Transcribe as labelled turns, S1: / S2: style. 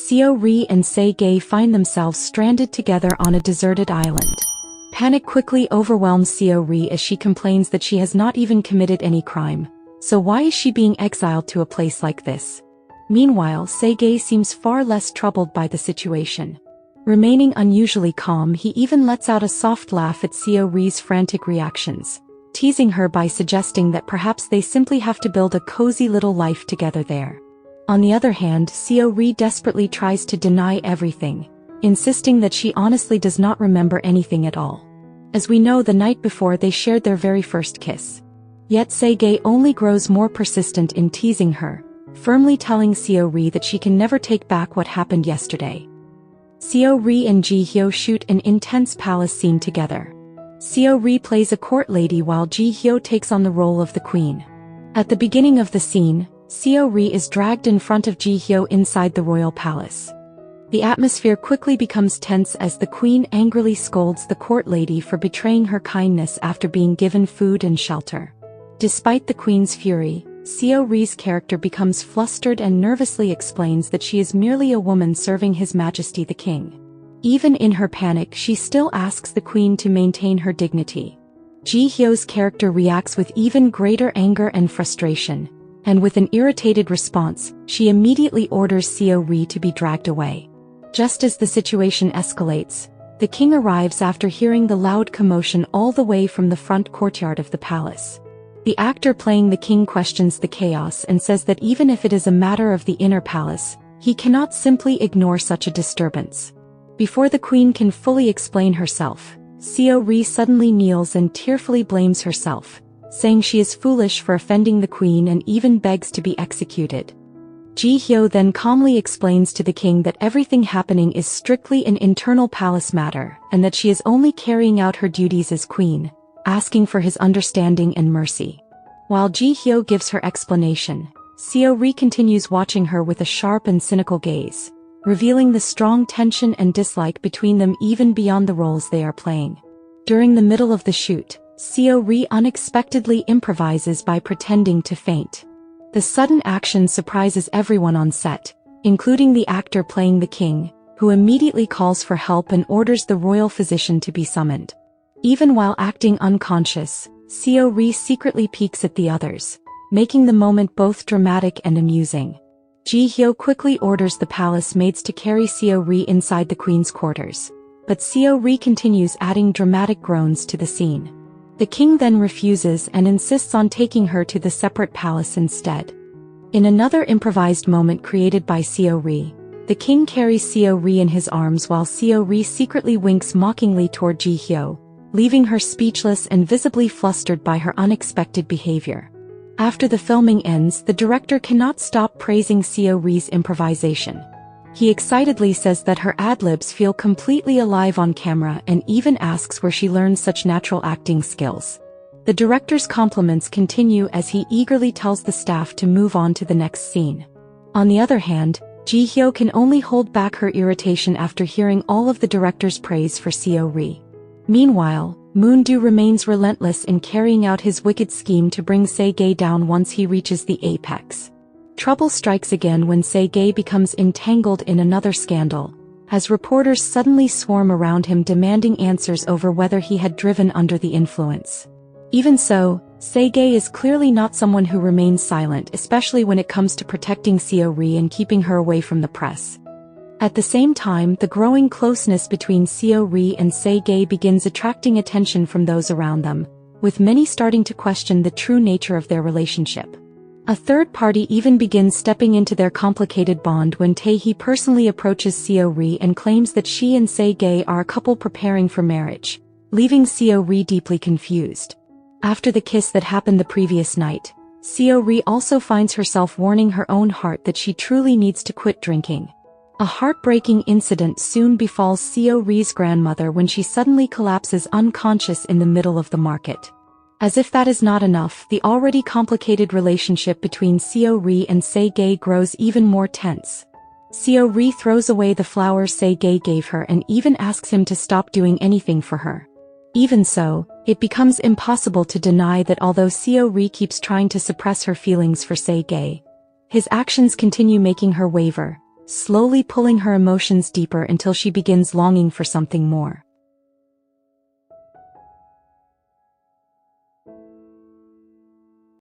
S1: Seo-ri and Se-ge find themselves stranded together on a deserted island. Panic quickly overwhelms Seo-ri as she complains that she has not even committed any crime, so why is she being exiled to a place like this? Meanwhile, Se-ge seems far less troubled by the situation. Remaining unusually calm, he even lets out a soft laugh at Seo-ri's frantic reactions, teasing her by suggesting that perhaps they simply have to build a cozy little life together there. On the other hand, Seo-ri desperately tries to deny everything, insisting that she honestly does not remember anything at all. As we know, the night before they shared their very first kiss. Yet Se-ge only grows more persistent in teasing her, firmly telling Seo-ri that she can never take back what happened yesterday. Seo-ri and Ji-hyo shoot an intense palace scene together. Seo-ri plays a court lady while Ji-hyo takes on the role of the queen. At the beginning of the scene, Seo-ri is dragged in front of Ji-hyo inside the royal palace. The atmosphere quickly becomes tense as the queen angrily scolds the court lady for betraying her kindness after being given food and shelter. Despite the queen's fury, Seo-ri's character becomes flustered and nervously explains that she is merely a woman serving His Majesty the King. Even in her panic, she still asks the queen to maintain her dignity. Ji-hyo's character reacts with even greater anger and frustration, and with an irritated response, she immediately orders Seo-ri to be dragged away. Just as the situation escalates, the king arrives after hearing the loud commotion all the way from the front courtyard of the palace. The actor playing the king questions the chaos and says that even if it is a matter of the inner palace, he cannot simply ignore such a disturbance. Before the queen can fully explain herself, Seo-ri suddenly kneels and tearfully blames herself, saying she is foolish for offending the queen and even begs to be executed. Ji-hyo then calmly explains to the king that everything happening is strictly an internal palace matter and that she is only carrying out her duties as queen, asking for his understanding and mercy. While Ji-hyo gives her explanation, Seo-ri continues watching her with a sharp and cynical gaze, revealing the strong tension and dislike between them even beyond the roles they are playing. During the middle of the shoot, Seo-ri unexpectedly improvises by pretending to faint. The sudden action surprises everyone on set, including the actor playing the king, who immediately calls for help and orders the royal physician to be summoned. Even while acting unconscious, Seo-ri secretly peeks at the others, making the moment both dramatic and amusing. Ji-hyo quickly orders the palace maids to carry Seo-ri inside the queen's quarters, but Seo-ri continues adding dramatic groans to the scene. The king then refuses and insists on taking her to the separate palace instead. In another improvised moment created by Seo-ri, the king carries Seo-ri in his arms while Seo-ri secretly winks mockingly toward Ji-hyo, leaving her speechless and visibly flustered by her unexpected behavior. After the filming ends, the director cannot stop praising Seo-ri's improvisation. He excitedly says that her ad-libs feel completely alive on camera and even asks where she learns such natural acting skills. The director's compliments continue as he eagerly tells the staff to move on to the next scene. On the other hand, Ji-hyo can only hold back her irritation after hearing all of the director's praise for Seo-ri. Meanwhile, Moon-do remains relentless in carrying out his wicked scheme to bring Se-ge down once he reaches the apex. Trouble strikes again when Se-ge becomes entangled in another scandal, as reporters suddenly swarm around him demanding answers over whether he had driven under the influence. Even so, Se-ge is clearly not someone who remains silent, especially when it comes to protecting Seo-ri and keeping her away from the press. At the same time, the growing closeness between Seo-ri and Se-ge begins attracting attention from those around them, with many starting to question the true nature of their relationship. A third party even begins stepping into their complicated bond when Tae-hee personally approaches Seo-ri and claims that she and Se-ge are a couple preparing for marriage, leaving Seo-ri deeply confused. After the kiss that happened the previous night, Seo-ri also finds herself warning her own heart that she truly needs to quit drinking. A heartbreaking incident soon befalls Seo-ri's grandmother when she suddenly collapses unconscious in the middle of the market. As if that is not enough, the already complicated relationship between Seo-ri and Se-ge grows even more tense. Seo-ri throws away the flowers Se-ge gave her and even asks him to stop doing anything for her. Even so, it becomes impossible to deny that although Seo-ri keeps trying to suppress her feelings for Se-ge, his actions continue making her waver, slowly pulling her emotions deeper until she begins longing for something more.